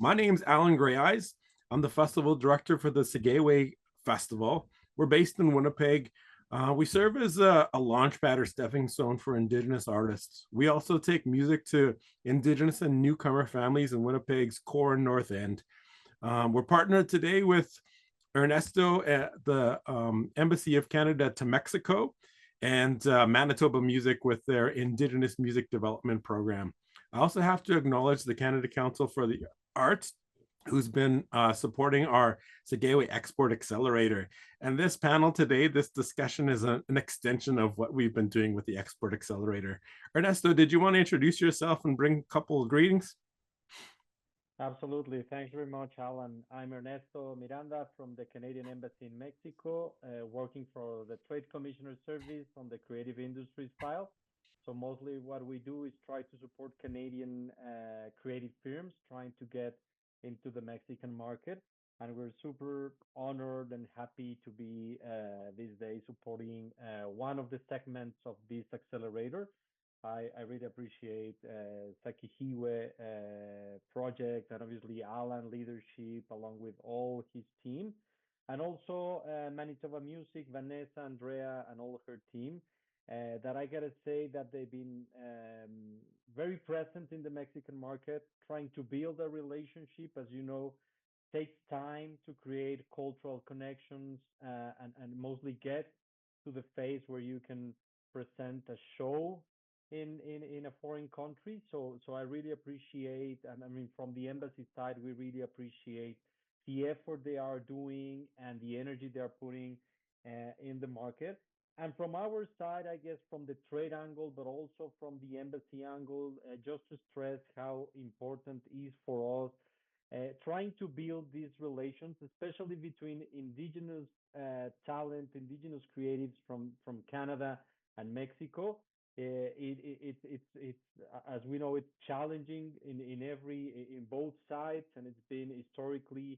My name's Alan Greyeyes. I'm the festival director for the sākihiwē Festival. We're based in Winnipeg. We serve as a launchpad or stepping stone for Indigenous artists. We also take music to Indigenous and newcomer families in Winnipeg's core and north end. We're partnered today with Ernesto at the Embassy of Canada to Mexico and Manitoba Music with their Indigenous Music Development Program. I also have to acknowledge the Canada Council for the Arts, who's been supporting our sākihiwē Export Accelerator. And this panel today, this discussion is an extension of what we've been doing with the Export Accelerator. Ernesto, did you want to introduce yourself and bring a couple of greetings? Absolutely. Thanks very much, Alan. I'm Ernesto Miranda from the Canadian Embassy in Mexico, working for the Trade Commissioner Service on the creative industries file. So mostly what we do is try to support Canadian creative firms trying to get into the Mexican market. And we're super honored and happy to be these days supporting one of the segments of this accelerator. I really appreciate sākihiwē project and obviously Alan leadership along with all his team, and also Manitoba Music, Vanessa, Andrea, and all her team. That I gotta say that they've been very present in the Mexican market, trying to build a relationship. As you know, takes time to create cultural connections and mostly get to the phase where you can present a show in a foreign country. So I really appreciate, and I mean from the embassy side, we really appreciate the effort they are doing and the energy they are putting in the market. And from our side, I guess from the trade angle, but also from the embassy angle, just to stress how important is for us trying to build these relations, especially between indigenous talent, indigenous creatives from Canada and Mexico. It's as we know, it's challenging in both sides, and it's been historically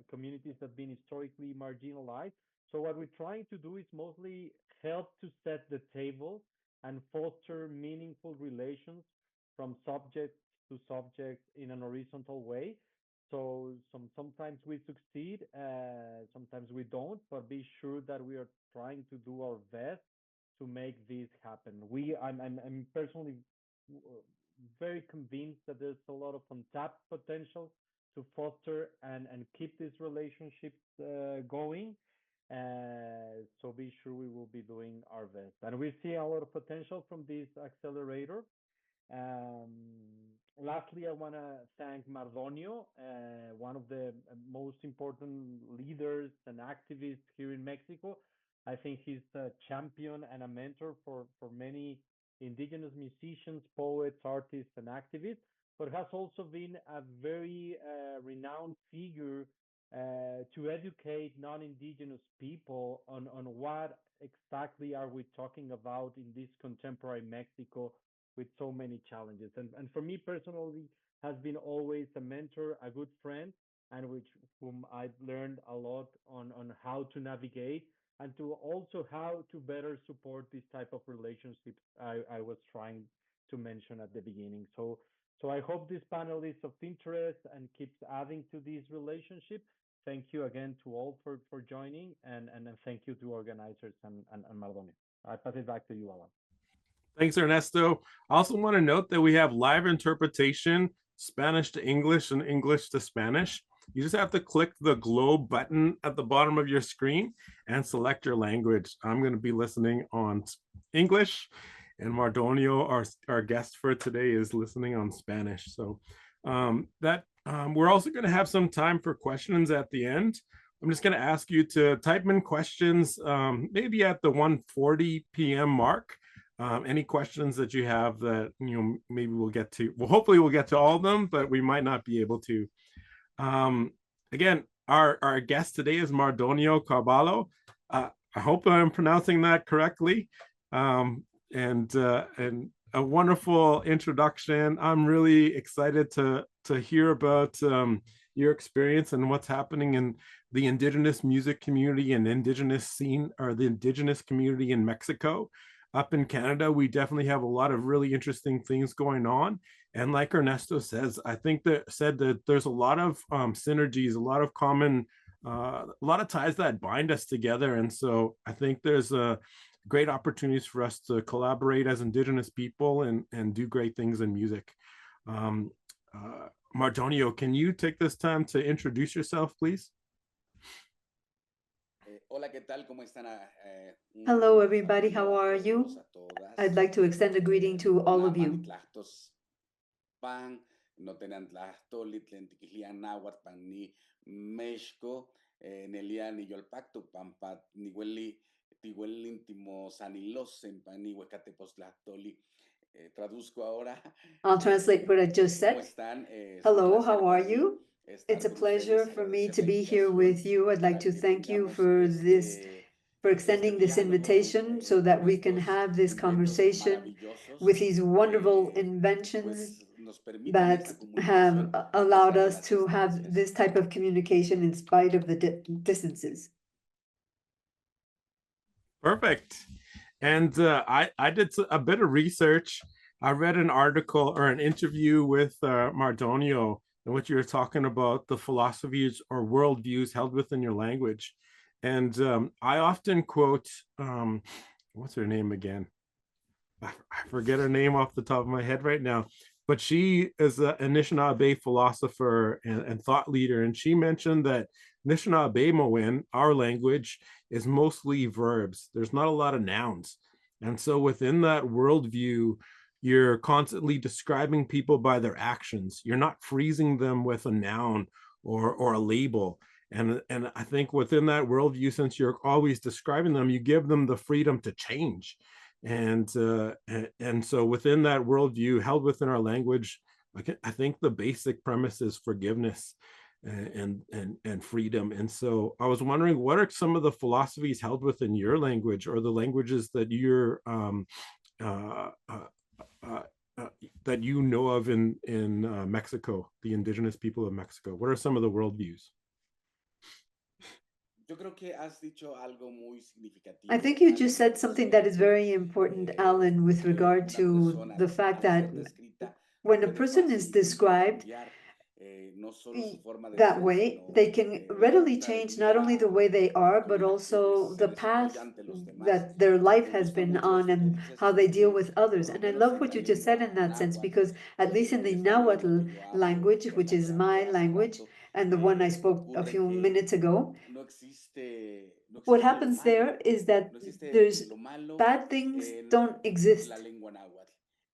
communities that have been historically marginalized. So what we're trying to do is mostly help to set the table and foster meaningful relations from subject to subject in an horizontal way. So sometimes we succeed, sometimes we don't, but be sure that we are trying to do our best to make this happen. I'm personally very convinced that there's a lot of untapped potential to foster and keep these relationships going. So be sure we will be doing our best. And we see a lot of potential from this accelerator. Um, Lastly, I want to thank Mardonio, one of the most important leaders and activists here in Mexico. I think he's a champion and a mentor for many indigenous musicians, poets, artists, and activists, but has also been a very renowned figure to educate non-indigenous people on what exactly are we talking about in this contemporary Mexico with so many challenges. And for me personally, has been always a mentor, a good friend, and which whom I've learned a lot on how to navigate and to also how to better support this type of relationships I was trying to mention at the beginning. So I hope this panel is of interest and keeps adding to this relationship. Thank you again to all for joining, and thank you to organizers and Mardoni. I pass it back to you, Alan. Thanks, Ernesto. I also want to note that we have live interpretation, Spanish to English and English to Spanish. You just have to click the globe button at the bottom of your screen and select your language. I'm going to be listening on English, and Mardonio, our guest for today, is listening on Spanish. So we're also going to have some time for questions at the end. I'm just going to ask you to type in questions maybe at the 1:40 p.m. mark. Any questions that you have that maybe we'll get to. Well, hopefully we'll get to all of them, but we might not be able to. Again, our guest today is Mardonio Carballo. I hope I'm pronouncing that correctly. And a wonderful introduction. I'm really excited to hear about your experience and what's happening in the Indigenous music community and Indigenous scene, or the Indigenous community in Mexico. Up in Canada, we definitely have a lot of really interesting things going on. And like Ernesto says, I think that there's a lot of synergies, a lot of common, a lot of ties that bind us together. And so I think there's great opportunities for us to collaborate as Indigenous people and do great things in music. Um, Mardonio, can you take this time to introduce yourself, please? Hello, everybody. How are you? I'd like to extend a greeting to all of you. No tenan tlahtoli tlen tikilian náhuatl pan ni México, nelian ni yolpacto pampa nihueli tihuelin timosanilosen pan ni huecatepos tlahtoli. Traduzco ahora. I'll translate what I just said. Hello, how are you? It's a pleasure for me to be here with you. I'd like to thank you for this, for extending this invitation so that we can have this conversation with these wonderful inventions that have allowed us to have this type of communication in spite of the distances. Perfect. And I did a bit of research. I read an article or an interview with Mardonio in which you were talking about the philosophies or worldviews held within your language. And I often quote, what's her name again? I forget her name off the top of my head right now, but she is an Anishinaabe philosopher and thought leader. And she mentioned that Anishinaabe our language, is mostly verbs. There's not a lot of nouns. And so within that worldview, you're constantly describing people by their actions. You're not freezing them with a noun or a label. And I think within that worldview, since you're always describing them, you give them the freedom to change. And so within that worldview held within our language, I think the basic premise is forgiveness and freedom. And so I was wondering, what are some of the philosophies held within your language or the languages that you're that you know of in Mexico, the indigenous people of Mexico? What are some of the worldviews? I think you just said something that is very important, Alan, with regard to the fact that when a person is described that way, they can readily change not only the way they are, but also the path that their life has been on and how they deal with others. And I love what you just said in that sense, because at least in the Nahuatl language, which is my language, and the one I spoke a few minutes ago, what happens there is that there's bad things don't exist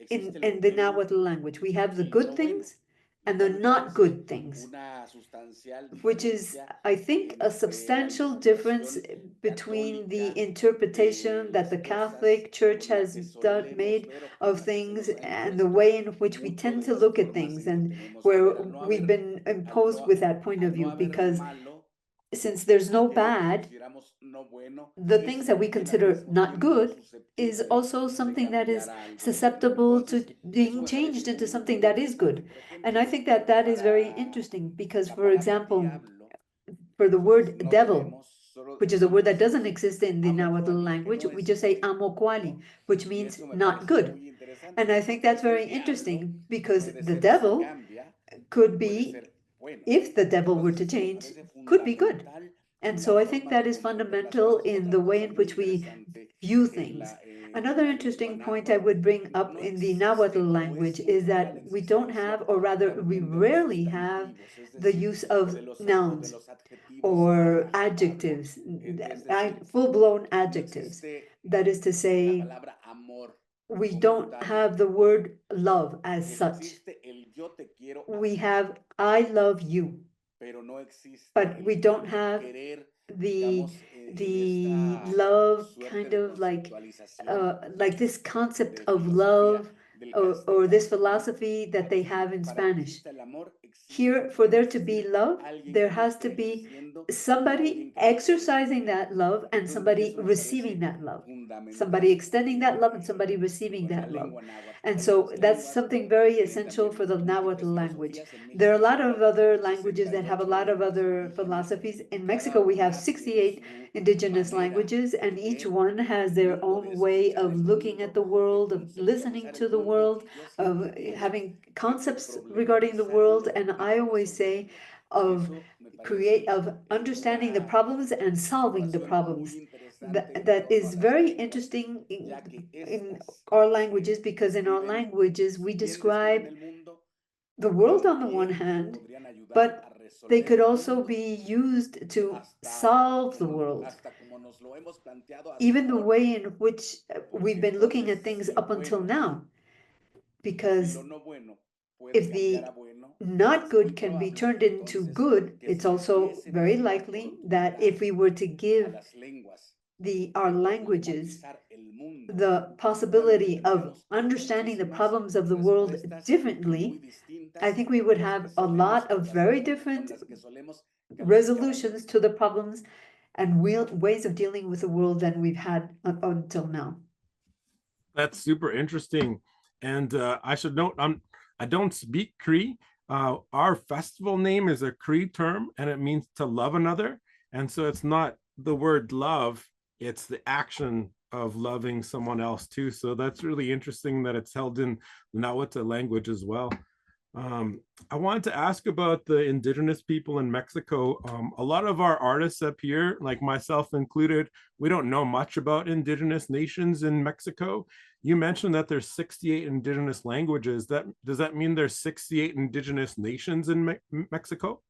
in the Nahuatl language. We have the good things and the not good things, which is, I think, a substantial difference between the interpretation that the Catholic Church has made of things and the way in which we tend to look at things, and where we've been imposed with that point of view. Because since there's no bad, the things that we consider not good is also something that is susceptible to being changed into something that is good. And I think that that is very interesting because, for example, for the word devil, which is a word that doesn't exist in the Nahuatl language, we just say amo kuali, which means not good. And I think that's very interesting because the devil could be, if the devil were to change, could be good. And so I think that is fundamental in the way in which we view things. Another interesting point I would bring up in the Nahuatl language is that we don't have, or rather we rarely have, the use of nouns or adjectives, full-blown adjectives. That is to say, we don't have the word love as such. We have I love you, but we don't have the love kind of like this concept of love or this philosophy that they have in Spanish. Here, for there to be love, there has to be somebody exercising that love and somebody receiving that love, somebody extending that love and somebody receiving that love. And so that's something very essential for the Nahuatl language. There are a lot of other languages that have a lot of other philosophies. In Mexico, we have 68 indigenous languages, and each one has their own way of looking at the world, of listening to the world, of having concepts regarding the world, and I always say of understanding the problems and solving the problems. That is very interesting in our languages, because in our languages we describe the world on the one hand, but they could also be used to solve the world. Even the way in which we've been looking at things up until now. Because if the not good can be turned into good, it's also very likely that if we were to give our languages the possibility of understanding the problems of the world differently, I think we would have a lot of very different resolutions to the problems and ways of dealing with the world than we've had until now. That's super interesting. And I should note, I don't speak Cree. Our festival name is a Cree term, and it means to love another. And so it's not the word love, it's the action of loving someone else too. So that's really interesting that it's held in the Nahuatl language as well. I wanted to ask about the indigenous people in Mexico. A lot of our artists up here, like myself included, we don't know much about indigenous nations in Mexico. You mentioned that there's 68 indigenous languages. Does that mean there's 68 indigenous nations in Mexico?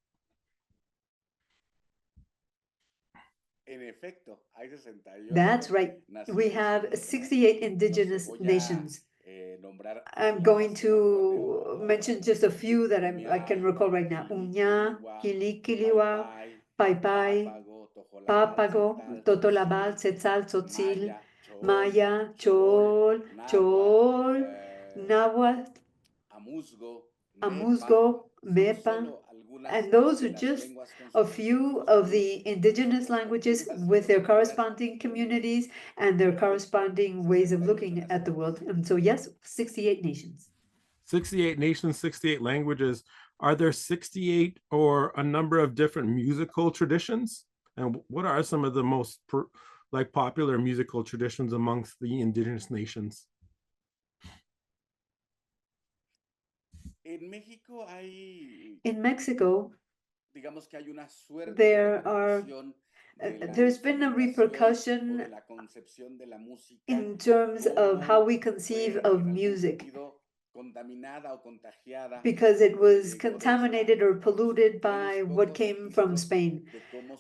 That's right. We have 68 indigenous nations. I'm going to mention just a few that I can recall right now. Uña, Quiliquiliwa, Paipai, Papago, Totolabal, Tzetzal, Tzotzil, Maya, Chol, Nahuatl, Amuzgo, Mepa, and those are just a few of the indigenous languages with their corresponding communities and their corresponding ways of looking at the world. And so, yes, 68 nations. 68 nations, 68 languages. Are there 68 or a number of different musical traditions? And what are some of the most popular musical traditions amongst the indigenous nations? In Mexico, there's been a repercussion in terms of how we conceive of music, because it was contaminated or polluted by what came from Spain.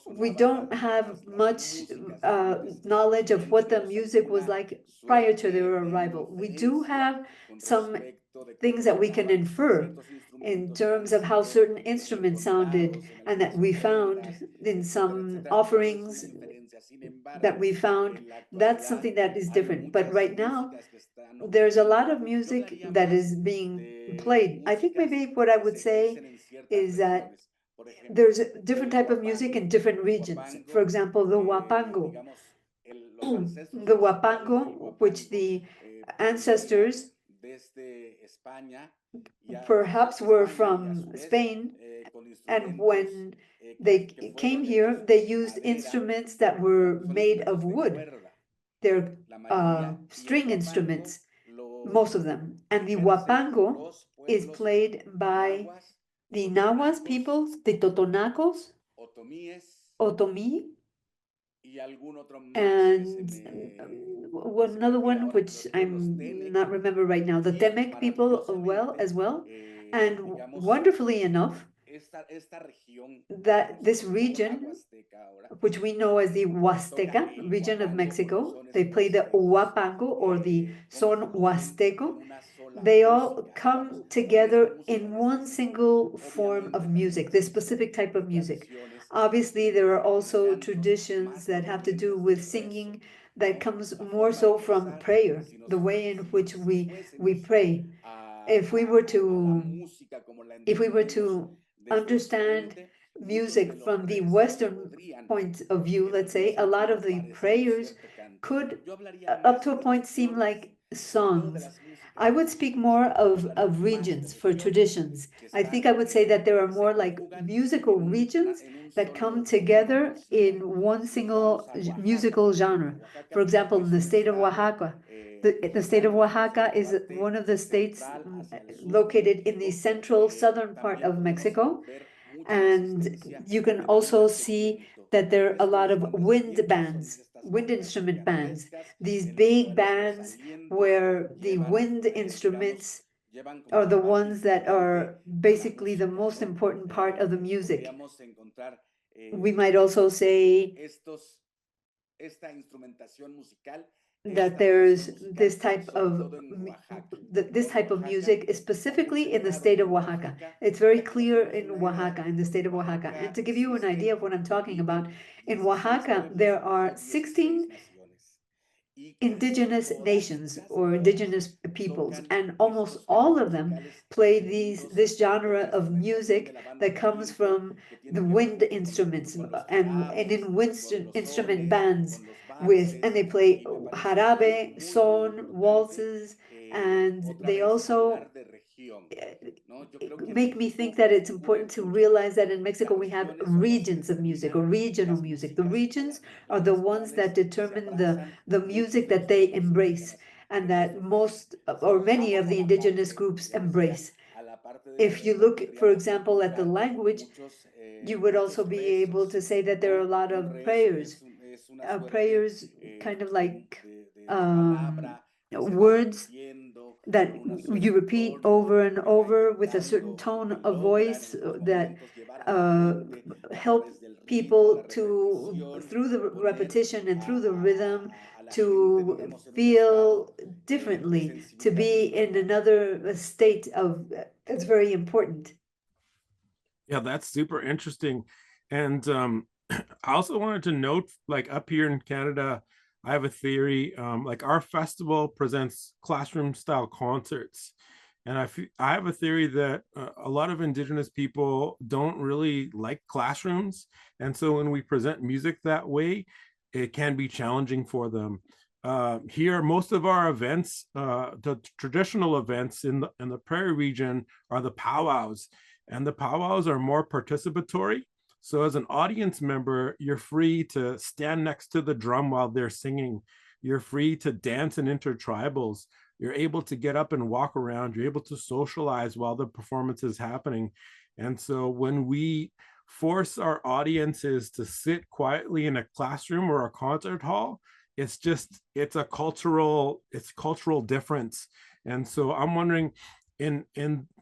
We don't have much knowledge of what the music was like prior to their arrival. We do have some things that we can infer in terms of how certain instruments sounded, and that we found in some offerings that we found. That's something that is different. But right now, there's a lot of music that is being played. I think maybe what I would say is that there's a different type of music in different regions. For example, the huapango. The huapango, which the ancestors perhaps were from Spain, and when they came here, they used instruments that were made of wood. They're string instruments, most of them. And the huapango is played by the Nahuas peoples, the Totonacos, Otomí, and another one which I'm not remember right now, the Temec people as well. And wonderfully enough, that this region, which we know as the Huasteca region of Mexico, they play the huapango or the son huasteco. They all come together in one single form of music, this specific type of music. Obviously, there are also traditions that have to do with singing that comes more so from prayer, the way in which we pray. If we were to understand music from the Western point of view, let's say, a lot of the prayers could, up to a point, seem like songs. I would speak more of regions for traditions. I think I would say that there are more like musical regions that come together in one single musical genre. For example, in the state of Oaxaca, The state of Oaxaca is one of the states located in the central southern part of Mexico. And you can also see that there are a lot of wind bands, wind instrument bands, these big bands where the wind instruments are the ones that are basically the most important part of the music. We might also say that there's this type of music is specifically in the state of Oaxaca. It's very clear in Oaxaca, in the state of Oaxaca. And to give you an idea of what I'm talking about, in Oaxaca, there are 16 indigenous nations or indigenous peoples, and almost all of them play this genre of music that comes from the wind instruments and in wind instrument bands and they play jarabe, son, waltzes, and they also make me think that it's important to realize that in Mexico we have regions of music or regional music. The regions are the ones that determine the music that they embrace and that most or many of the indigenous groups embrace. If you look, for example, at the language, you would also be able to say that there are a lot of prayers. Prayers kind of like words that you repeat over and over with a certain tone of voice that help people to, through the repetition and through the rhythm, to feel differently, to be in another state of, it's very important. Yeah, that's super interesting. And I also wanted to note, like up here in Canada, I have a theory, like our festival presents classroom style concerts. And I have a theory that a lot of Indigenous people don't really like classrooms. And so when we present music that way, it can be challenging for them. Here, most of our events, the traditional events in the prairie region are the powwows. And the powwows are more participatory. So as an audience member, you're free to stand next to the drum while they're singing. You're free to dance in intertribals. You're able to get up and walk around. You're able to socialize while the performance is happening. And so when we force our audiences to sit quietly in a classroom or a concert hall, it's a cultural difference. And so I'm wondering, in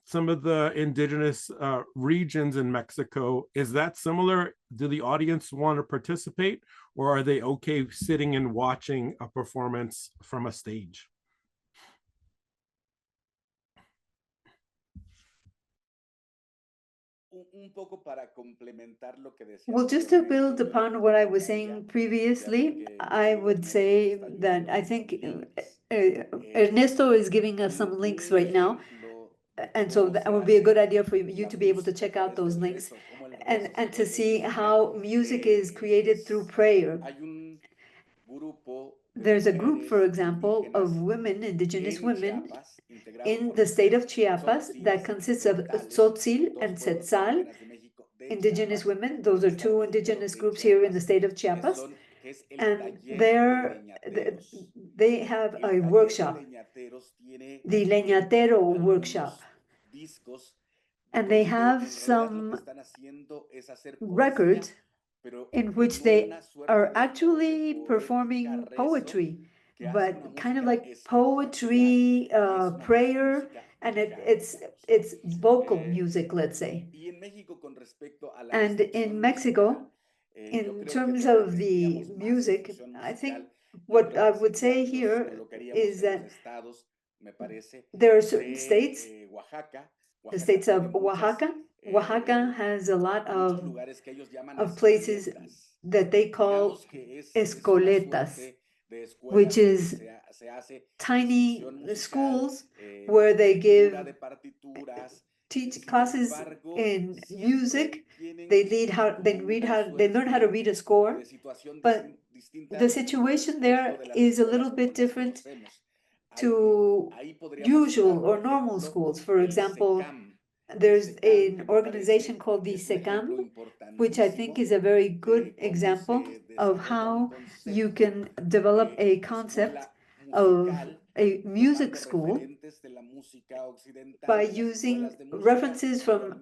some of the indigenous regions in Mexico, is that similar? Do the audience want to participate, or are they okay sitting and watching a performance from a stage? Well, just to build upon what I was saying previously, I would say that I think Ernesto is giving us some links right now. And so that would be a good idea for you to be able to check out those links and to see how music is created through prayer. There's a group, for example, of women, indigenous women, in the state of Chiapas that consists of Tzotzil and Tzetzal, indigenous women. Those are two indigenous groups here in the state of Chiapas. And they have a workshop, the Leñatero workshop. And they have some records in which they are actually performing poetry, but kind of like poetry, prayer, and it's vocal music, let's say. And in Mexico, in terms of the music, I think what I would say here is that there are certain states, the states of Oaxaca. Oaxaca has a lot of places that they call escoletas, which is tiny schools where they teach classes in music. They learn how to read a score, but the situation there is a little bit different to usual or normal schools. For example, there's an organization called the SECAM, which I think is a very good example of how you can develop a concept of a music school by using references from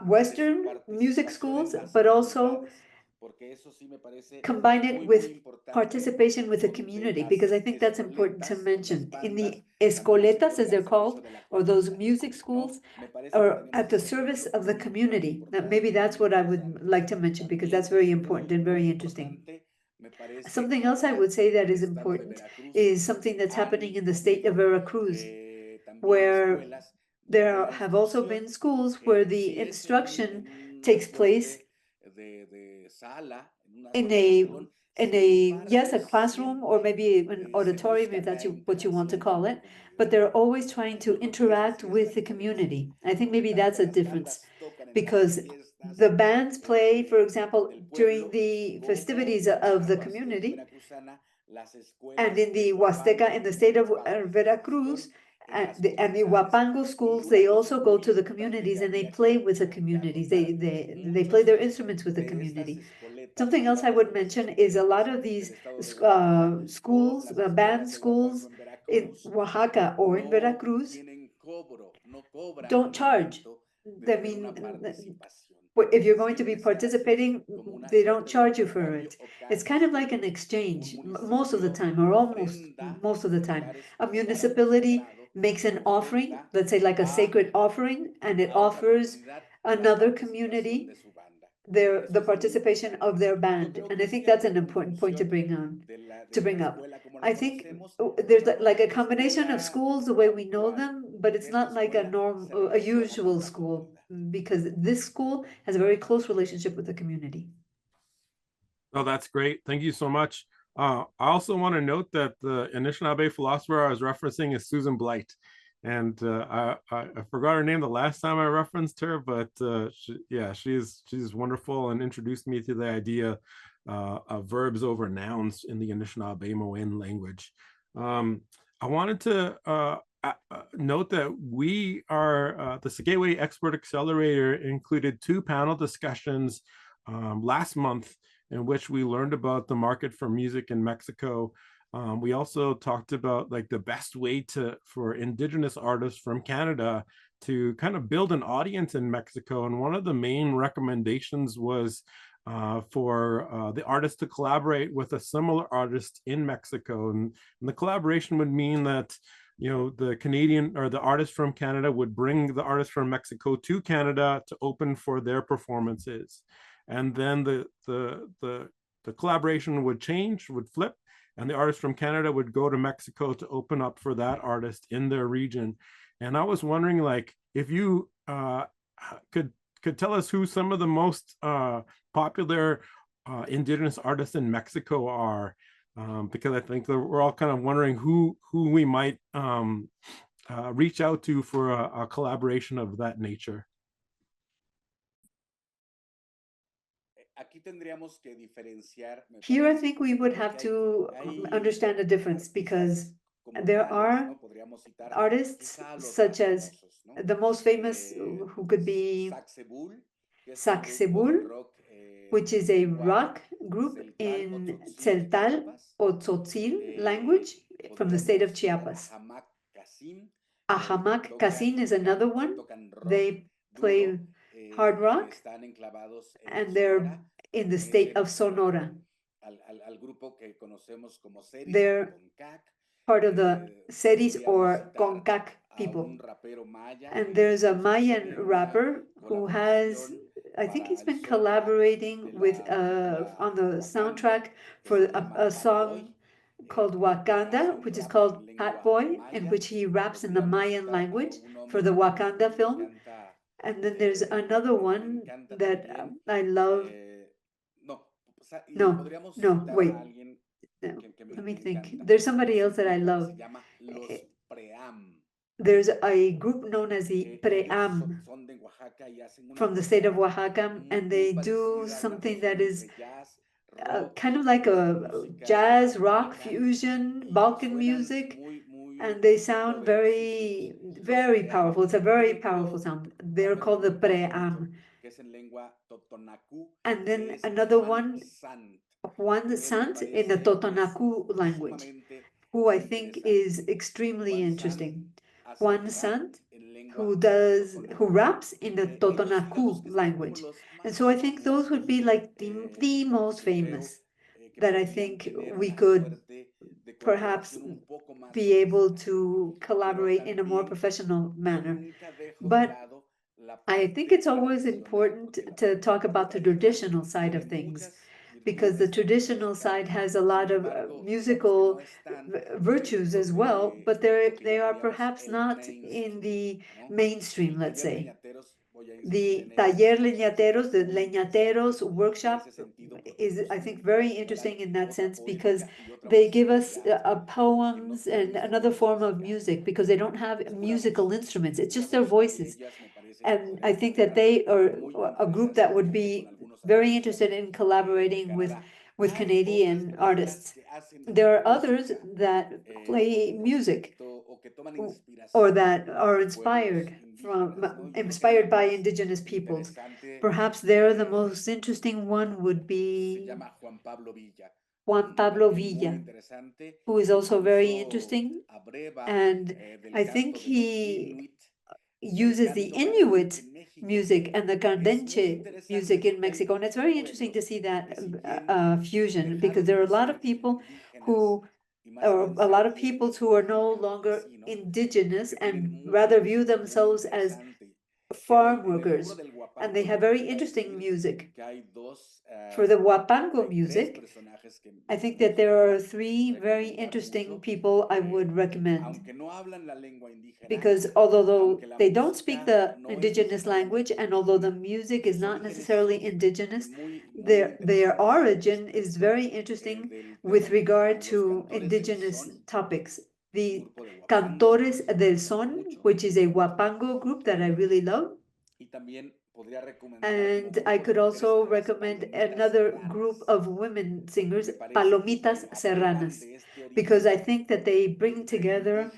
Western music schools, but also combine it with participation with the community, because I think that's important to mention. In the escoletas, as they're called, or those music schools, are at the service of the community. Now, maybe that's what I would like to mention, because that's very important and very interesting. Something else I would say that is important is something that's happening in the state of Veracruz, where there have also been schools where the instruction takes place in a yes, a classroom, or maybe an auditorium, if that's what you want to call it, but they're always trying to interact with the community. I think maybe that's a difference, because the bands play, for example, during the festivities of the community, and in the Huasteca, in the state of Veracruz, and the Huapango schools, they also go to the communities and they play with the communities. They play their instruments with the community. Something else I would mention is a lot of these schools, band schools in Oaxaca or in Veracruz don't charge. I mean, if you're going to be participating, they don't charge you for it. It's kind of like an exchange most of the time, or almost most of the time. A municipality makes an offering, let's say like a sacred offering, and it offers another community the participation of their band. And I think that's an important point to bring up. I think there's like a combination of schools the way we know them, but it's not like a usual school, because this school has a very close relationship with the community. Oh, that's great. Thank you so much. I also want to note that the Anishinaabe philosopher I was referencing is Susan Blight. And I forgot her name the last time I referenced her, but she's wonderful and introduced me to the idea of verbs over nouns in the Anishinaabe language. I wanted to note that we are, the sākihiwē Expert Accelerator included 2 panel discussions last month in which we learned about the market for music in Mexico. We also talked about like the best way for Indigenous artists from Canada to kind of build an audience in Mexico. And one of the main recommendations was for the artist to collaborate with a similar artist in Mexico. And the collaboration would mean that, you know, the Canadian or the artist from Canada would bring the artist from Mexico to Canada to open for their performances. And then the collaboration would flip, and the artist from Canada would go to Mexico to open up for that artist in their region. And I was wondering, like, if you could tell us who some of the most popular Indigenous artists in Mexico are, because I think that we're all kind of wondering who we might reach out to for a collaboration of that nature. Here, I think we would have to understand the difference, because there are artists such as the most famous, who could be Sacsebul, which is a rock group in Tzeltal or Tzotzil language from the state of Chiapas. Ajamak Casin is another one. They play hard rock, and they're in the state of Sonora. They're part of the Seris or Concac people. And there's a Mayan rapper who has, I think he's been collaborating with on the soundtrack for a song called Wakanda, which is called Pat Boy, in which he raps in the Mayan language for the Wakanda film. And then there's another one that I love. No, wait. No, let me think. There's somebody else that I love. There's a group known as the Pream from the state of Oaxaca, and they do something that is kind of like a jazz rock fusion, Balkan music, and they sound very, very powerful. It's a very powerful sound. They're called the Pream. And then another one, Juan Sant, in the Totonacu language. who I think is extremely interesting. Juan Sant, who raps in the Totonacu language. And so I think those would be like the most famous that I think we could perhaps be able to collaborate in a more professional manner. But I think it's always important to talk about the traditional side of things, because the traditional side has a lot of musical virtues as well, but they are perhaps not in the mainstream, let's say. The Taller Leñateros, the Leñateros workshop is, I think, very interesting in that sense, because they give us poems and another form of music, because they don't have musical instruments, it's just their voices. And I think that they are a group that would be very interested in collaborating with Canadian artists. There are others that play music or that are inspired by indigenous peoples. Perhaps there the most interesting one would be Juan Pablo Villa, who is also very interesting. And I think he uses the Inuit music and the Cardenche music in Mexico. And it's very interesting to see that fusion, because there are a lot of people who, or a lot of peoples who are no longer indigenous and rather view themselves as farm workers, and they have very interesting music. For the Huapango music, I think that there are three very interesting people I would recommend, because although they don't speak the indigenous language, and although the music is not necessarily indigenous, their origin is very interesting with regard to indigenous topics. The Cantores del Son, which is a Huapango group that I really love. And I could also recommend another group of women singers, Palomitas Serranas, because I think that they bring together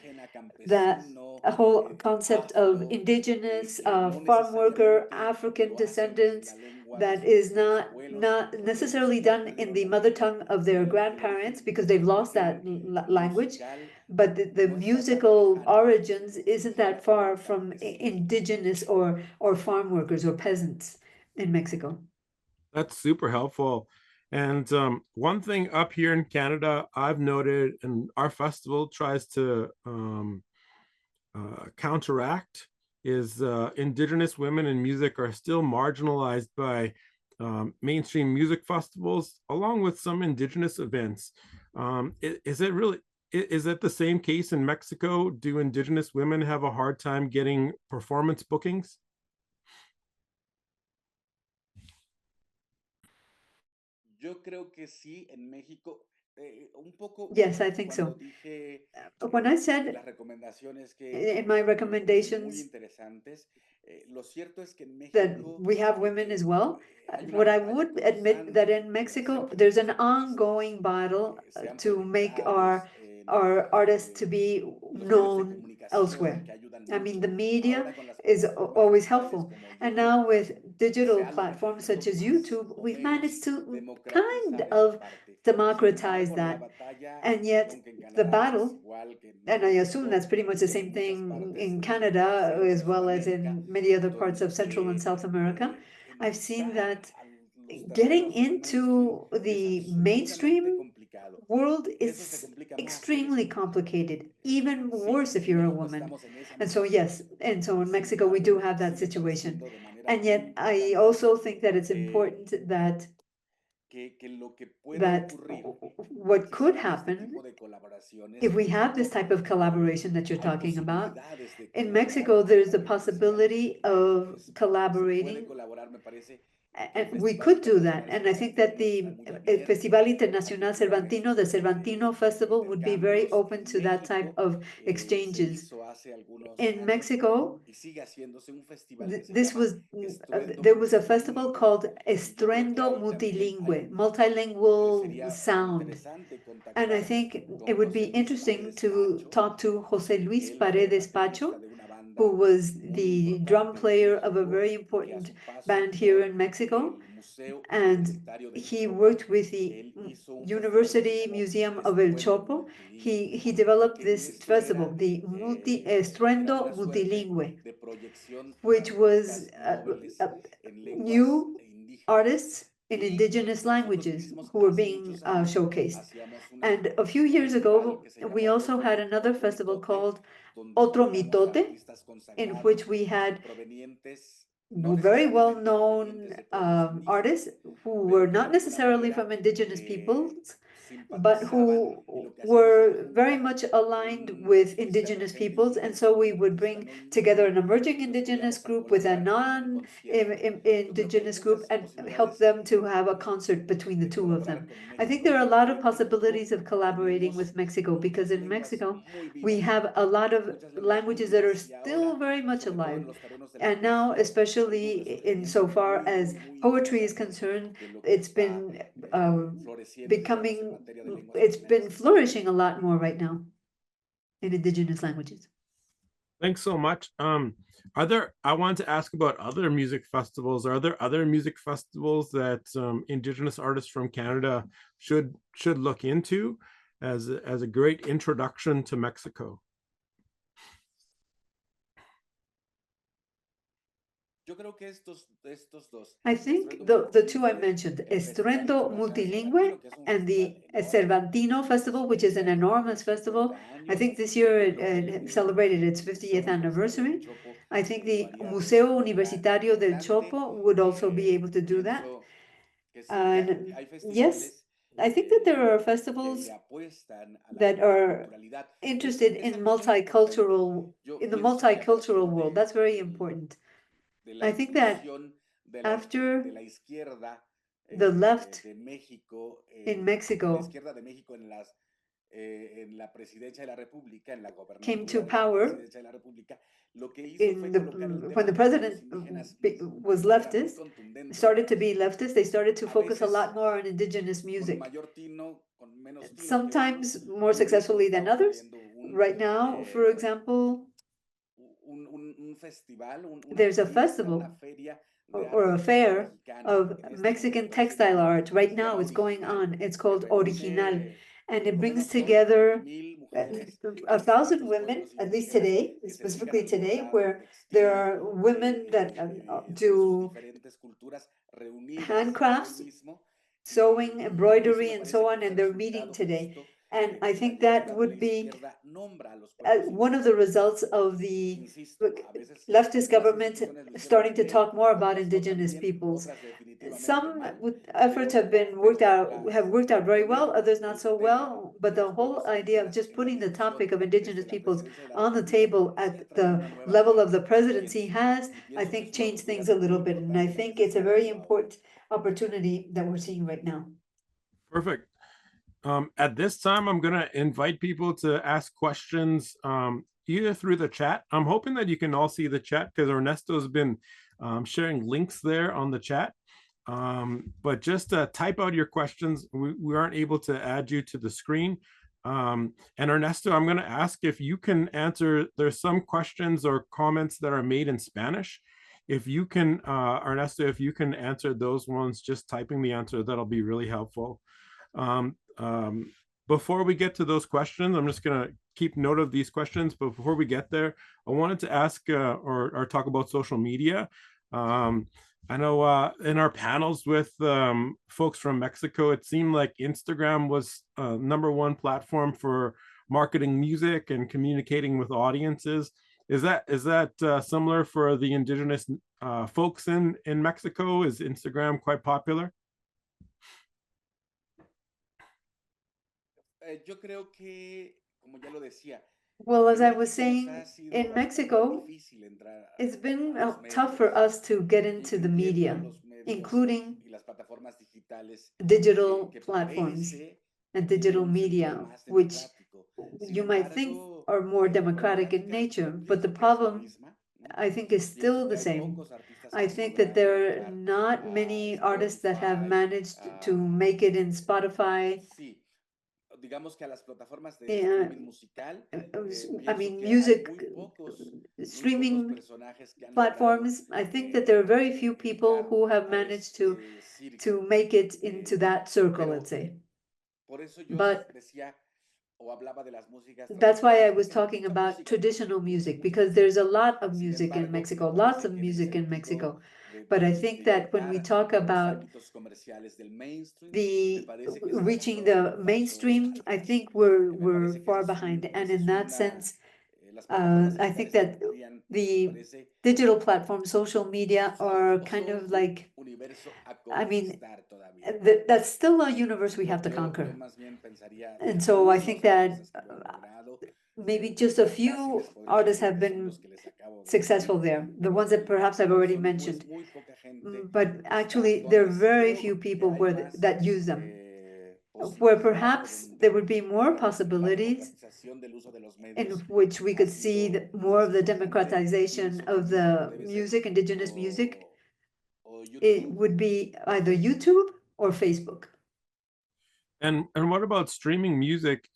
a whole concept of indigenous, farm worker, African descendants, that is not necessarily done in the mother tongue of their grandparents, because they've lost that language, but the musical origins isn't that far from indigenous or farm workers or peasants in Mexico. That's super helpful. And one thing up here in Canada, I've noted, and our festival tries to counteract, is Indigenous women in music are still marginalized by mainstream music festivals, along with some Indigenous events. Is that the same case in Mexico? Do Indigenous women have a hard time getting performance bookings? Yes, I think so. When I said in my recommendations that we have women as well, what I would admit that in Mexico, there's an ongoing battle to make our artists to be known elsewhere. I mean, the media is always helpful. And now with digital platforms such as YouTube, we've managed to kind of democratize that. And yet the battle, and I assume that's pretty much the same thing in Canada as well as in many other parts of Central and South America, I've seen that getting into the mainstream world is extremely complicated, even worse if you're a woman. And so, yes, and so in Mexico, we do have that situation. And yet, I also think that it's important that what could happen if we have this type of collaboration that you're talking about. In Mexico, there's the possibility of collaborating, and we could do that. And I think that the Festival Internacional Cervantino, the Cervantino Festival, would be very open to that type of exchanges. In Mexico, there was a festival called Estruendo Multilingüe, multilingual sound. And I think it would be interesting to talk to José Luis Paredes Pacho, who was the drum player of a very important band here in Mexico. And he worked with the University Museum of El Chopo. He developed this festival, the Estruendo Multilingüe, which was new artists in indigenous languages who were being showcased. And a few years ago, we also had another festival called Otro Mitote, in which we had very well-known artists who were not necessarily from indigenous peoples, but who were very much aligned with indigenous peoples. And so we would bring together an emerging indigenous group with a non-indigenous group and help them to have a concert between the two of them. I think there are a lot of possibilities of collaborating with Mexico, because in Mexico, we have a lot of languages that are still very much alive. And now, especially insofar as poetry is concerned, it's been it's been flourishing a lot more right now in indigenous languages. Thanks so much. I wanted to ask about other music festivals. Are there other music festivals that Indigenous artists from Canada should look into as a great introduction to Mexico? I think the two I mentioned, Estruendo Multilingüe and the Cervantino Festival, which is an enormous festival. I think this year it celebrated its 50th anniversary. I think the Museo Universitario del Chopo would also be able to do that. And yes, I think that there are festivals that are interested in the multicultural world. That's very important. I think that after the left in Mexico came to power, when the president was leftist, started to be leftist, they started to focus a lot more on indigenous music, sometimes more successfully than others. Right now, for example, there's a festival or a fair of Mexican textile art. Right now it's going on. It's called Original, and it brings together 1,000 women, at least today, specifically today, where there are women that do handcrafts, sewing, embroidery, and so on, and they're meeting today. And I think that would be one of the results of the leftist government starting to talk more about indigenous peoples. Some efforts have worked out very well, others not so well. But the whole idea of just putting the topic of indigenous peoples on the table at the level of the presidency has, I think, changed things a little bit. And I think it's a very important opportunity that we're seeing right now. Perfect. At this time, I'm going to invite people to ask questions either through the chat. I'm hoping that you can all see the chat because Ernesto's been sharing links there on the chat. But just type out your questions. We aren't able to add you to the screen. And Ernesto, I'm going to ask if you can answer. There's some questions or comments that are made in Spanish. If you can, Ernesto, if you can answer those ones, just typing the answer, that'll be really helpful. Before we get to those questions, I'm just going to keep note of these questions. But before we get there, I wanted to ask or talk about social media. I know in our panels with folks from Mexico, it seemed like Instagram was #1 platform for marketing music and communicating with audiences. Is that similar for the indigenous folks in Mexico? Is Instagram quite popular? Well, as I was saying, in Mexico, it's been tough for us to get into the media, including digital platforms and digital media, which you might think are more democratic in nature, but the problem, I think, is still the same. I think that there are not many artists that have managed to make it in Spotify digamos que a las plataformas de Yeah. streaming musical, I pienso mean, que hay music muy pocos streaming personajes que han logrado platforms, I think that there are very few people entrar who have a managed este to círculo. make it into that circle, Pero let's say. por eso yo But decía o hablaba de las músicas that's why I tradicionales, was porque hay talking mucha about música, traditional mucha music, música. because there's a lot of Sin music in embargo, me Mexico, lots parece of que en el music in sentido Mexico. de, But I de think that when we llegar talk a los about ámbitos comerciales del mainstream, me the parece que estamos reaching todavía the un paso mainstream, I atrás. think Me we're parece que far esa es behind. And esa in es that una, sense, las plataformas I think digitales that tendrían, me the parece, digital platforms, social media are o kind son of un like, universo a I mean, conquistar todavía. that's still a universe we have to Yo conquer. más bien pensaría de And so I algunos think that artistas que lo han logrado, maybe just a casi few les podría artists decir have que son been los que les acabo de successful decir. there, the ones that perhaps I've already Son mentioned. muy poca gente But que está actually, there are donde very creo few que people hay where más that use them, where posibilidad o perhaps there donde, would be more digamos, la possibilities democratización del uso de los in medios which we ha could see sido more más of the importante. democratization Pienso que of México the debe ser music, indigenous music. o It YouTube would be either YouTube or Facebook. And what about streaming music?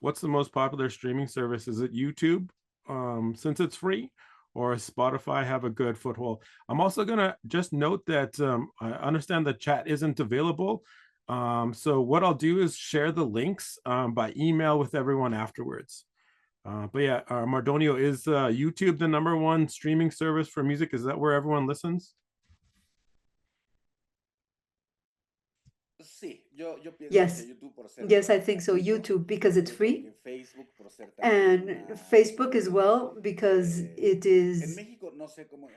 What's the most popular streaming service? Is it YouTube, since it's free, or does Spotify have a good foothold? I'm also gonna just note that I understand the chat isn't available. So what I'll do is share the links by email with everyone afterwards. But yeah, Mardonio, is YouTube the #1 streaming service for music? Is that where everyone listens? Sí, yo pienso Yes. que YouTube por ser Yes, I think so. gratuito, YouTube because it's yo creo free, que Facebook por ser and también Facebook as well because it en is. México no sé cómo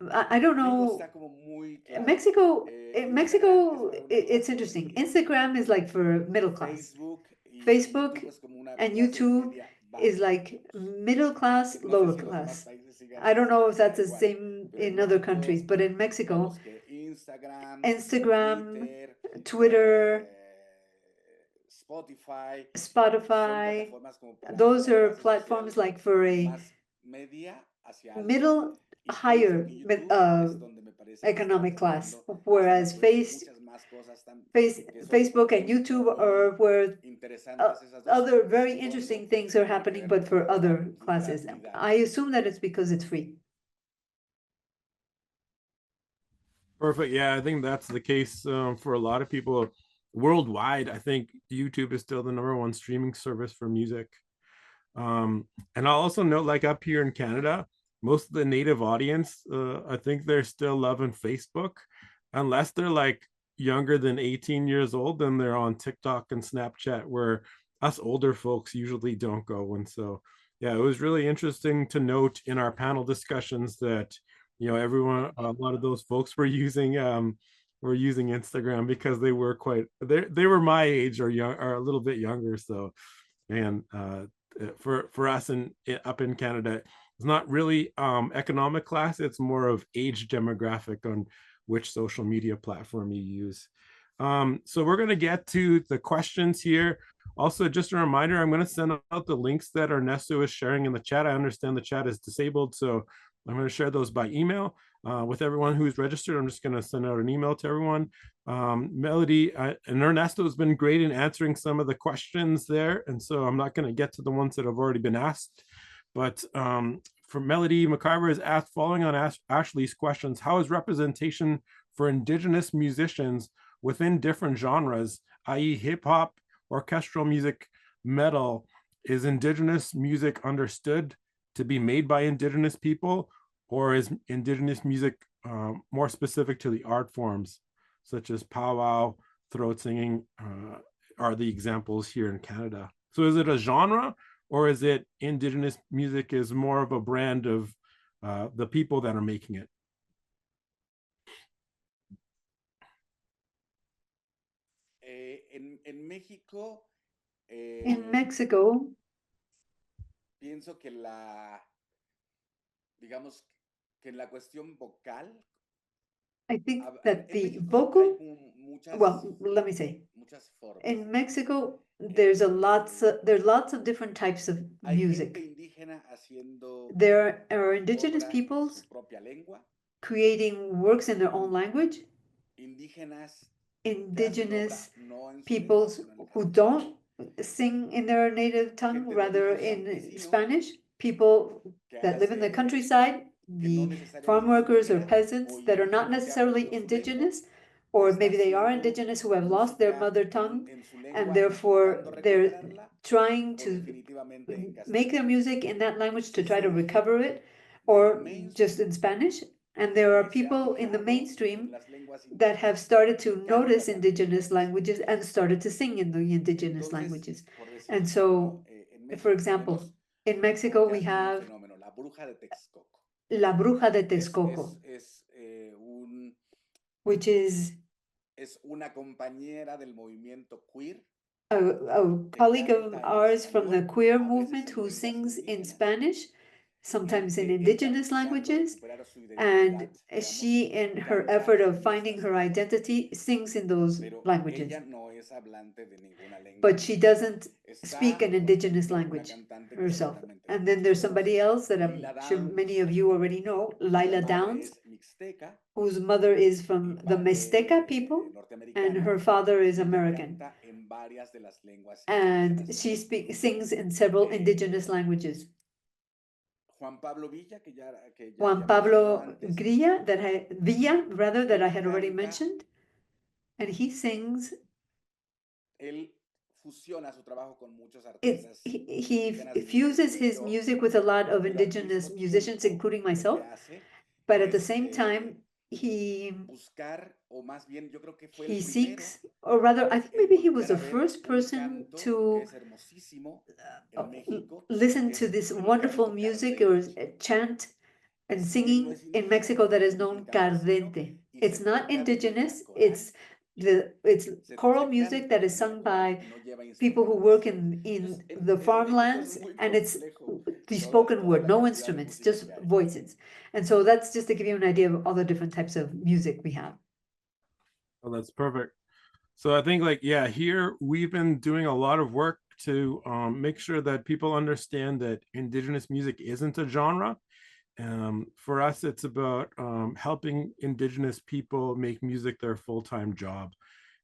I don't México know. está como muy claro. Mexico, Instagram Mexico, es para una it's clase interesting. media. Instagram is like for middle class. Facebook y Facebook YouTube es como una and clase YouTube media is baja, like digamos. middle class, Que no sé lower si los demás class. países sigan I don't know if that's the igual, same pero en in other México, countries, but in Mexico, digamos que Instagram, Instagram, Twitter, Twitter, Spotify, son Spotify, plataformas como para those una are clase platforms social like for a más media hacia alta. middle Y higher pienso que YouTube es donde me parece que están economic class, descubriendo, whereas están descubriendo muchas más cosas que son Facebook and YouTube are where interesantes esas dos other very cuando interesting things are tiene que happening, ver but con for la other classes. gratuidad. I assume that it's because it's free. Perfect. Yeah, I think that's the case for a lot of people worldwide. I think YouTube is still the #1 streaming service for music. And I'll also note, like up here in Canada, most of the native audience, I think they're still loving Facebook, unless they're like younger than 18 years old, then they're on TikTok and Snapchat, where us older folks usually don't go. And so, yeah, it was really interesting to note in our panel discussions that, everyone, a lot of those folks were using Instagram because they were they were my age or young or a little bit younger. So, and for us up in Canada, it's not really economic class. It's more of age demographic on which social media platform you use. So we're going to get to the questions here. Also, just a reminder, I'm going to send out the links that Ernesto is sharing in the chat. I understand the chat is disabled, so I'm going to share those by email with everyone who's registered. I'm just going to send out an email to everyone. Melody and Ernesto has been great in answering some of the questions there, and so I'm not going to get to the ones that have already been asked. But for Melody, McCarver is asked, following on Ashley's questions, how is representation for Indigenous musicians within different genres, i.e. hip-hop, orchestral music, metal? Is Indigenous music understood to be made by Indigenous people, or is Indigenous music more specific to the art forms, such as powwow, throat singing, are the examples here in Canada? So is it a genre, or is it Indigenous music is more of a brand of the people that are making it? En México, In Mexico, pienso que digamos que en la cuestión vocal, I think that en the México vocal, hay well, let me say, muchas formas. in Mexico, there's lots of different types of Hay gente music. indígena haciendo There are indigenous obra en peoples su propia lengua, creating works in their own language, indígenas indigenous peoples who don't sing in their native tongue, rather in Spanish, people that live in the countryside, the farm workers or peasants that are not necessarily indigenous, or maybe they are indigenous who have lost their mother tongue, and therefore they're trying to make their music in that language to try to recover it, or just in Spanish. And there are people in the mainstream that have started to notice indigenous languages and started to sing in the indigenous languages. And so, for example, in Mexico, we have La Bruja de Texcoco, which is una compañera del movimiento queer. a colleague of ours from the queer movement who sings in Spanish, sometimes in indigenous languages, and she, in her effort of finding her identity, sings in those languages. But she doesn't speak an indigenous language herself. And then there's somebody else that I'm sure many of you already know, Lila Downs, whose mother is from the Mixteca people, and her father is American. And she sings in several indigenous languages. Juan Pablo Villa, that I had already mentioned, and he sings. He fuses his music with a lot of indigenous musicians, including myself, but at the same time, he seeks, or rather, I think maybe he was the first person to listen to this wonderful music or chant and singing in Mexico that is known cardente. It's not indigenous, it's choral music that is sung by people who work in the farmlands, and it's the spoken word, no instruments, just voices. And so that's just to give you an idea of all the different types of music we have. Oh, that's perfect. So I think here we've been doing a lot of work to make sure that people understand that indigenous music isn't a genre. For us, it's about helping indigenous people make music their full-time job.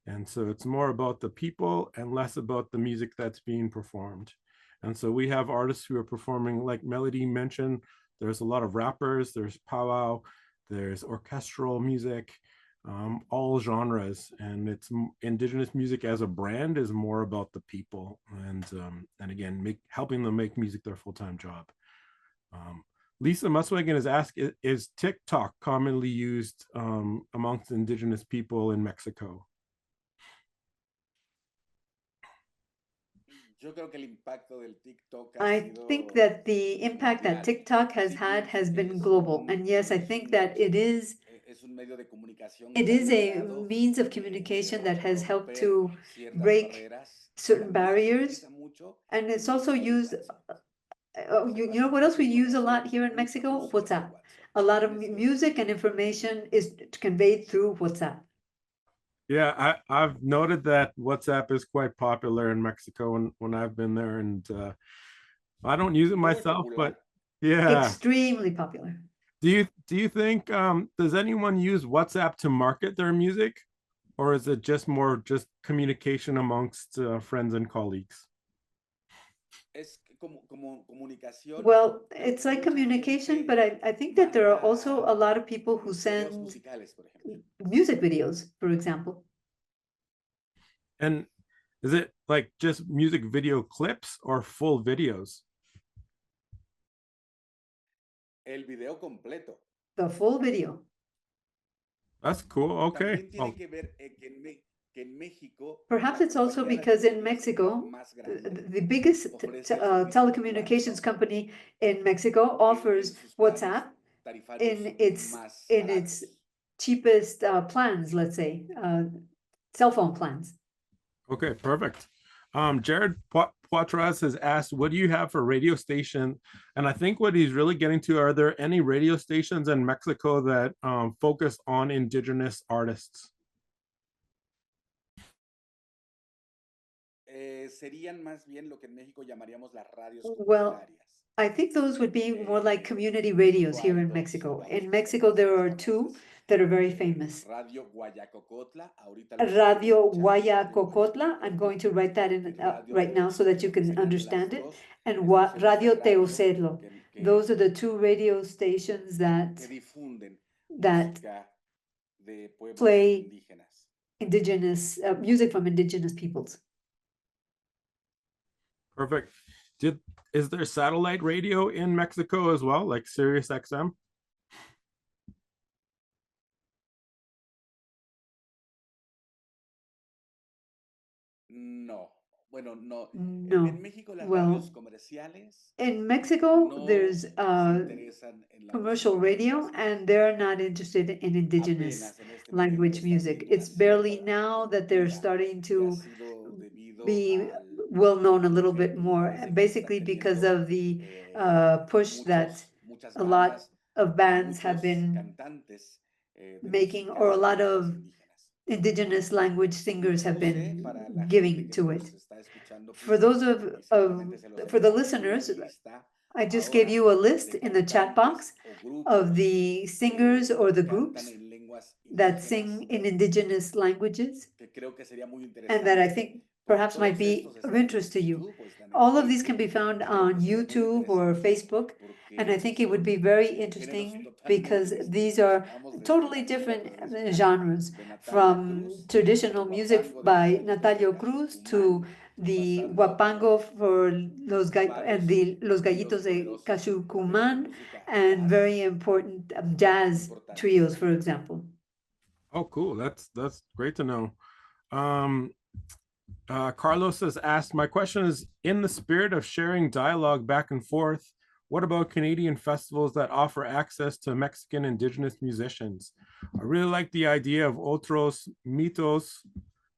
And so it's more about the people and less about the music that's being performed. And so we have artists who are performing, like Melody mentioned, there's a lot of rappers, there's powwow, there's orchestral music, all genres. And it's indigenous music as a brand is more about the people and again, helping them make music their full-time job. Lisa Muswagan has asked, is TikTok commonly used amongst indigenous people in Mexico? I think that the impact that TikTok has had has been global. And yes, I think that it is a means of communication that has helped to break certain barriers. And it's also used, you know what else we use a lot here in Mexico? WhatsApp. A lot of music and information is conveyed through WhatsApp. Yeah, I've noted that WhatsApp is quite popular in Mexico when I've been there, and I don't use it myself, but yeah, extremely popular. Do you think does anyone use WhatsApp to market their music, or is it just more communication amongst friends and colleagues? Well, it's like communication, but I think that there are also a lot of people who send music videos, for example. And is it like just music video clips or full videos? El video completo. The full video. That's cool. Okay. Perhaps it's also because in Mexico, the biggest telecommunications company in Mexico offers WhatsApp in its cheapest plans, let's say, cell phone plans. Okay, perfect. Jared Poitras has asked, what do you have for radio station? And I think what he's really getting to, are there any radio stations in Mexico that focus on indigenous artists? Serían más bien lo que en México llamaríamos las radios Well, comunitarias. I think those would be more like community radios here in Mexico. In Mexico, there are two that are very famous. Radio Guayacocotla, ahorita Radio Guayacocotla, I'm going to write that in right now so that you can understand it. And Radio Teocedlo. Those are the two radio stations that play indigenous music from indigenous peoples. Perfect. Is there satellite radio in Mexico as well, like Sirius XM? No. Bueno, no. No. En México las Well, radios comerciales in Mexico, no there's se interesan en la commercial música radio, indígena. and they're not interested in indigenous Apenas en este language momento está music. haciendo It's una barely cierta now that they're apertura starting que ha to sido debido be al well known a little bit auge, me more, parece que está basically because teniendo of the push that muchas a lot bandas of y bands have muchos been cantantes de making, música or a lot de of lenguas indígenas. indigenous language singers have No sé, been para la gente giving que to nos it. está escuchando, For Cristian, those y seguramente se los for the enviaste listeners, una lista I just gave ahora you a list de in the chat box cantantes o grupos of the singers or the que groups cantan en lenguas that indígenas, sing in indigenous languages, que creo que sería muy and that I interesante, think porque perhaps might todos be estos of están en interest to you. YouTube o están en All of these can Facebook, be found y creo on que sería muy YouTube or interesante Facebook, and I porque think it would son be very géneros interesting totalmente because these distintos. are Vamos desde totally la música different tradicional genres, de Natalia from Cruz, traditional el music guapango de by los Natalia gallitos de Cruz to Cachumán, the pasando guapango for los varios gallitos tríos de poderosos de Cachucumán, música and jazz very important jazz trios, importantes. for example. Oh, cool. That's great to know. Carlos has asked, my question is, in the spirit of sharing dialogue back and forth, what about Canadian festivals that offer access to Mexican indigenous musicians? I really like the idea of Otros Mitos.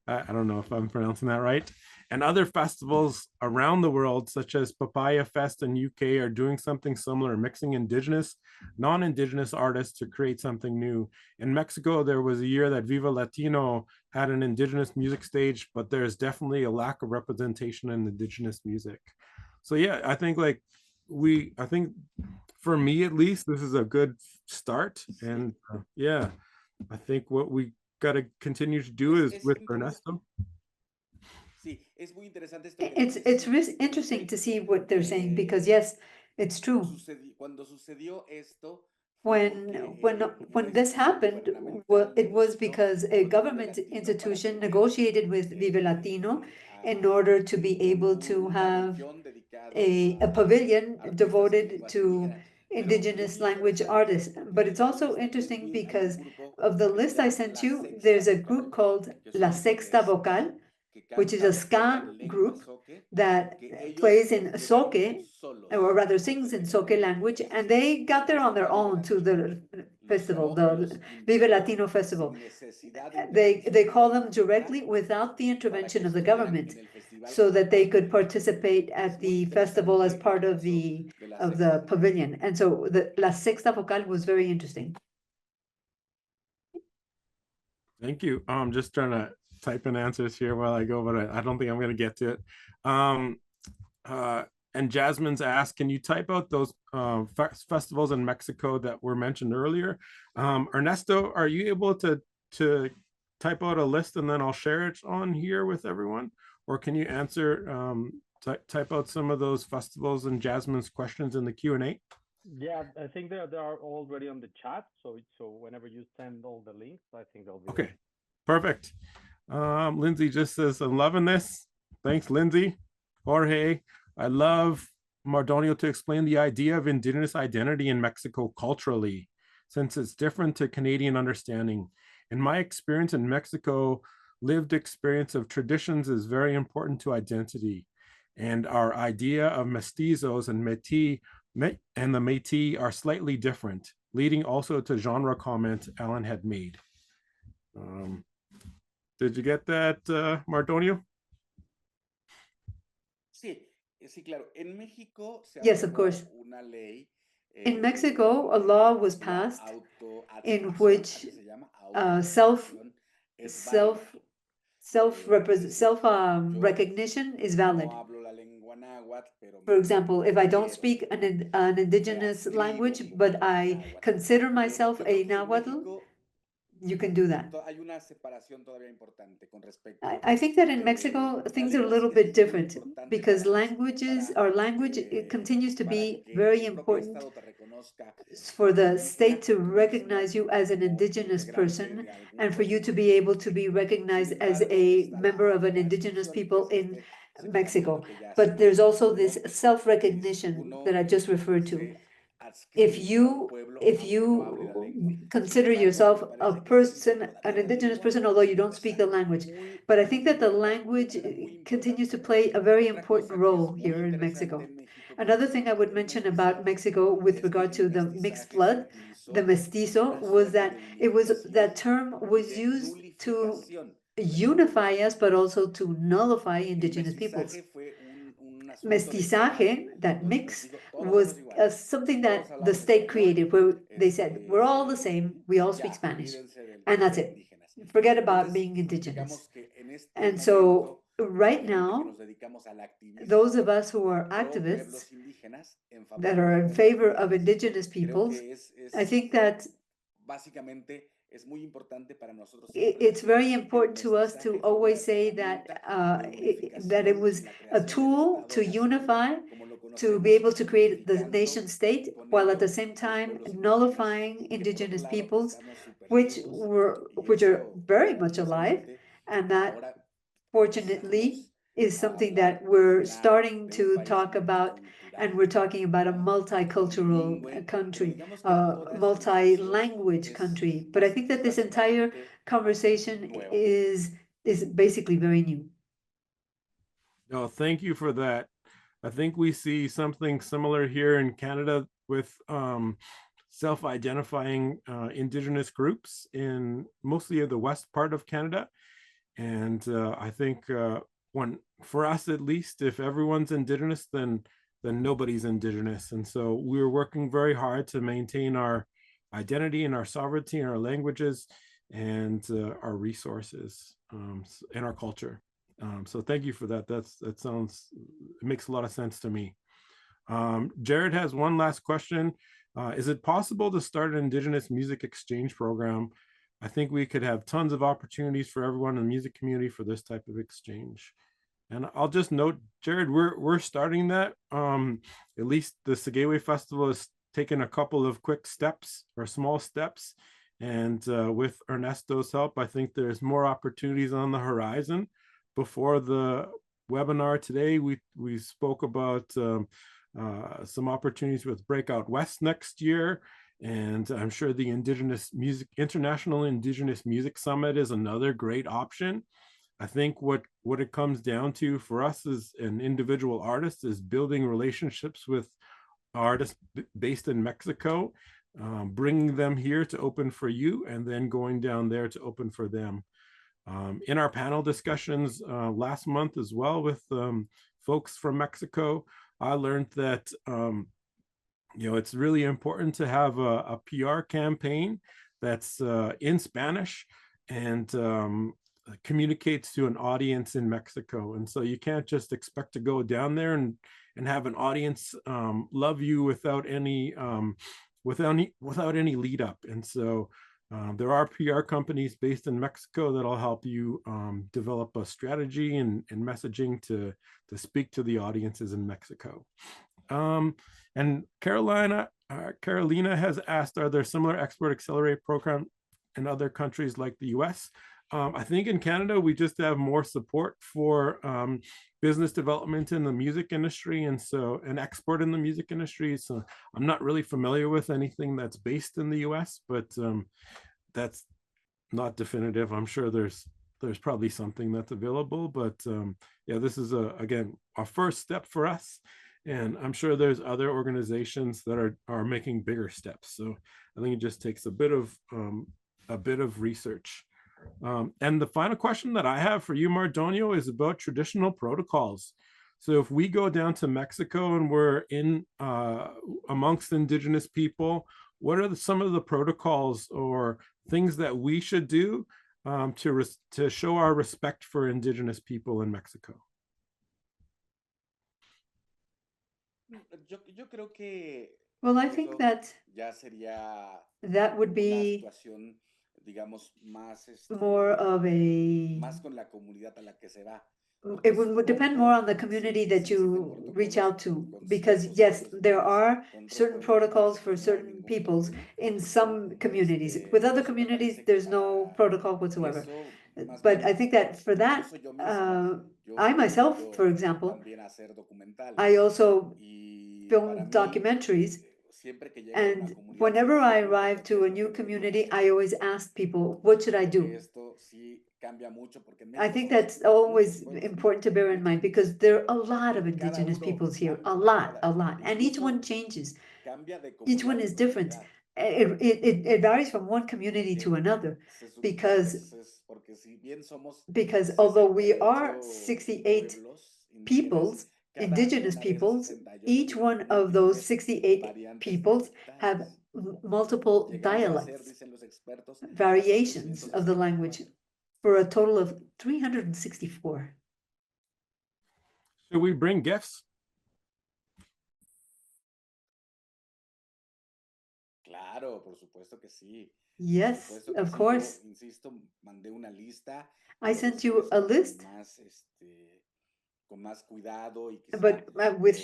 I don't know if I'm pronouncing that right. And other festivals around the world, such as Papaya Fest in UK, are doing something similar, mixing indigenous, non-indigenous artists to create something new. In Mexico, there was a year that Viva Latino had an indigenous music stage, but there's definitely a lack of representation in indigenous music. So yeah, I think for me at least, this is a good start. And yeah, I think what we got to continue to do is with Ernesto. It's really interesting to see what they're saying, because yes, it's true. When this happened, it was because a government institution negotiated with Vive Latino in order to be able to have a pavilion devoted to indigenous language artists. But it's also interesting because of the list I sent you, there's a group called La Sexta Vocal, which is a ska group that plays in soke, or rather sings in soke language, and they got there on their own to the festival, the Vive Latino Festival. They call them directly without the intervention of the government, so that they could participate at the festival as part of the pavilion. And so the La Sexta Vocal was very interesting. Thank you. I'm just trying to type in answers here while I go, but I don't think I'm going to get to it. And Jasmine's asked, can you type out those festivals in Mexico that were mentioned earlier? Ernesto, are you able to type out a list and then I'll share it on here with everyone? Or can you answer, type out some of those festivals and Jasmine's questions in the Q&A? Yeah, I think they are already on the chat. So whenever you send all the links, I think they'll be okay. Perfect. Lindsay just says, I'm loving this. Thanks, Lindsay. Jorge, I love Mardonio to explain the idea of indigenous identity in Mexico culturally, since it's different to Canadian understanding. In my experience in Mexico, lived experience of traditions is very important to identity. And our idea of mestizos and Métis and the Métis are slightly different, leading also to genre comment Alan had made. Did you get that, Mardonio? Yes, of course. In Mexico, a law was passed in which self recognition is valid. For example, if I don't speak an indigenous language, but I consider myself a Nahuatl, you can do that. I think that in Mexico, things are a little bit different because our language, it continues to be very important for the state to recognize you as an indigenous person and for you to be able to be recognized as a member of an indigenous people in Mexico. But there's also this self-recognition that I just referred to. If you consider yourself a person, an indigenous person, although you don't speak the language, but I think that the language continues to play a very important role here in Mexico. Another thing I would mention about Mexico with regard to the mixed blood, the mestizo, was that that term was used to unify us, but also to nullify indigenous peoples. Mestizaje, that mix, was something that the state created, where they said, we're all the same, we all speak Spanish, and that's it. Forget about being indigenous. And so right now, those of us who are activists that are in favor of indigenous peoples, I think that it's very important to us to always say that that it was a tool to unify, to be able to create the nation state, while at the same time nullifying indigenous peoples, which are very much alive, and that fortunately is something that we're starting to talk about, and we're talking about a multicultural country, a multi-language country. But I think that this entire conversation is basically very new. No, thank you for that. I think we see something similar here in Canada with self-identifying Indigenous groups in mostly the west part of Canada. And I think for us at least, if everyone's Indigenous, then nobody's Indigenous. And so we're working very hard to maintain our identity and our sovereignty and our languages and our resources and our culture. So thank you for that. It makes a lot of sense to me. Jared has one last question. Is it possible to start an Indigenous music exchange program? I think we could have tons of opportunities for everyone in the music community for this type of exchange. And I'll just note, Jared, we're starting that. At least the sākihiwē Festival has taken a couple of quick steps or small steps. And with Ernesto's help, I think there's more opportunities on the horizon. Before the webinar today, we spoke about some opportunities with Breakout West next year. And I'm sure the International Indigenous Music Summit is another great option. I think what it comes down to for us as an individual artist is building relationships with artists based in Mexico, bringing them here to open for you, and then going down there to open for them. In our panel discussions last month as well with folks from Mexico, I learned that it's really important to have a PR campaign that's in Spanish and communicates to an audience in Mexico. And so you can't just expect to go down there and have an audience love you without any lead up. And so there are PR companies based in Mexico that'll help you develop a strategy and messaging to speak to the audiences in Mexico. And Carolina has asked, are there similar export accelerator programs in other countries like the US? I think in Canada, we just have more support for business development in the music industry and export in the music industry. So I'm not really familiar with anything that's based in the US, but that's not definitive. I'm sure there's probably something that's available, but yeah, this is again, our first step for us. And I'm sure there's other organizations that are making bigger steps. So I think it just takes a bit of research. And the final question that I have for you, Mardonio, is about traditional protocols. So if we go down to Mexico and we're in amongst Indigenous people, what are some of the protocols or things that we should do to show our respect for Indigenous people in Mexico? Yo creo que Well, I think eso that ya sería that would una be situación, digamos, más, more of a, más con la comunidad a la que se va. it Porque would depend more supongo on the community sí, that sí existen you reach out protocolos to, con because ciertos yes, pueblos there indígenas, are con otros certain pueblos indígenas protocols for no hay certain ningún peoples problema. in Eso, some communities. With other eso me communities, parece que there's no protocol whatsoever. eso más But I bien, think that for that, incluso yo mismo, yo I me myself, dedico for example, también a hacer I documentales also y para film mí, documentaries. siempre que llego a una And comunidad, whenever I pregunto arrive que qué to es a lo new que deberían community, hacer. I always ask people, what should I Creo que do? esto sí cambia mucho porque en I México think somos that's muchos always pueblos important to indígenas, bear in mind because there are a lot of y cada indigenous uno peoples here, cambia, a lot, and each one incluso changes. cambia de Each one comunidad en is different. comunidad. It varies from one community to Porque, another porque, because porque si bien somos although we are 68 68 pueblos indígenas, peoples, cada indigenous una de esas peoples, 68 each tienen one of those múltiples 68 variantes peoples have dialectales. multiple Llegamos a ser, dialects, dicen los expertos, hasta variations of the language 364. for a total of 364. Should we bring gifts? Claro, por supuesto que sí. Por Yes, supuesto que of sí. Yo, course. insisto, mandé una lista y I lo sent you recibes a list, con más cuidado y but quizá with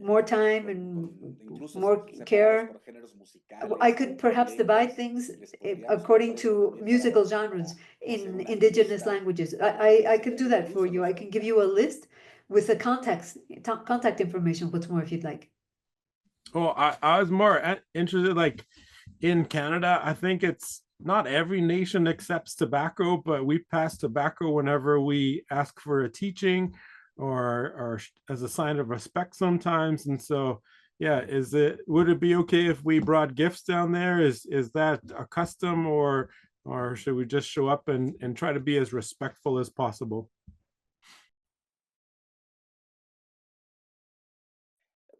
more time con and incluso more separados care. por géneros I musicales could y perhaps divide lenguas things y les podríamos according mandar esto to también musical para genres hacer in una indigenous lista languages. que I can sería do that for incluso you. los I can give you a contactos. list with the contact information, what's more, if you'd like. Oh, I was more interested, like in Canada, I think it's not every nation accepts tobacco, but we pass tobacco whenever we ask for a teaching or as a sign of respect sometimes. And so, yeah, would it be okay if we brought gifts down there? Is that a custom or should we just show up and try to be as respectful as possible?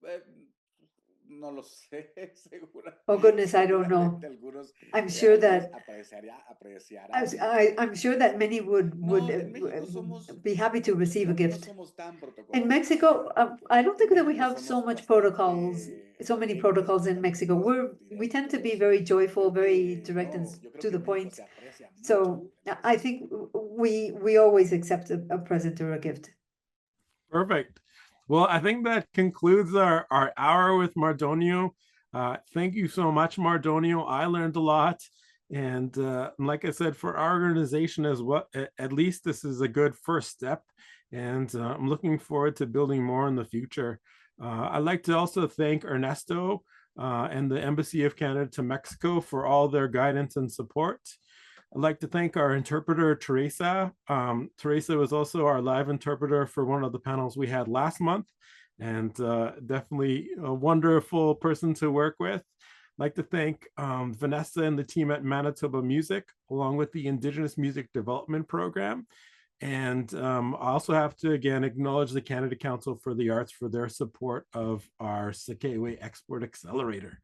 Eh, no lo sé, Oh goodness, I don't know. seguramente algunos, I'm sure algunos that apreciarán. I'm sure that many would No, en México be happy to receive a no gift. somos tan In protocolares. Mexico, I don't En think that we México have so somos much protocols, bastante so many alegres, protocols in Mexico. bastante We tend to be directos. very joyful, Creo very que direct and no, yo creo to que the en México point. se aprecia mucho So cuando le I prestas think algo. we always accept a present or a gift. Perfect. Well, I think that concludes our hour with Mardonio. Thank you so much, Mardonio. I learned a lot. And like I said, for our organization as well, at least this is a good first step. And I'm looking forward to building more in the future. I'd like to also thank Ernesto and the Embassy of Canada to Mexico for all their guidance and support. I'd like to thank our interpreter, Teresa. Teresa was also our live interpreter for one of the panels we had last month, and definitely a wonderful person to work with. I'd like to thank Vanessa and the team at Manitoba Music, along with the Indigenous Music Development Program. And I also have to, again, acknowledge the Canada Council for the Arts for their support of our sākihiwē Export Accelerator.